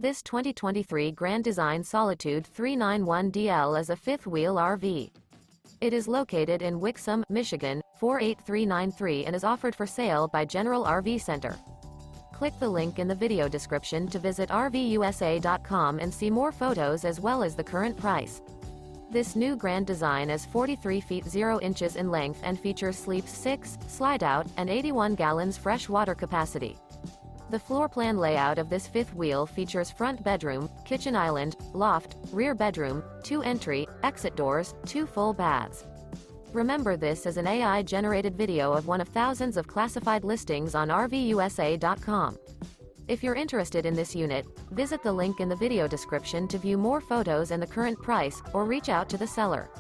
This 2023 Grand Design Solitude 391DL is a fifth-wheel RV. It is located in Wixom, Michigan, 48393 and is offered for sale by General RV Center. Click the link in the video description to visit RVUSA.com and see more photos as well as the current price. This new Grand Design is 43 feet 0 inches in length and features sleeps 6, slide-out, and 81 gallons fresh water capacity. The floor plan layout of this fifth wheel features front bedroom, kitchen island, loft, rear bedroom, 2 entry, exit doors, 2 full baths. Remember, this is an AI-generated video of one of thousands of classified listings on RVUSA.com. If you're interested in this unit, visit the link in the video description to view more photos and the current price, or reach out to the seller.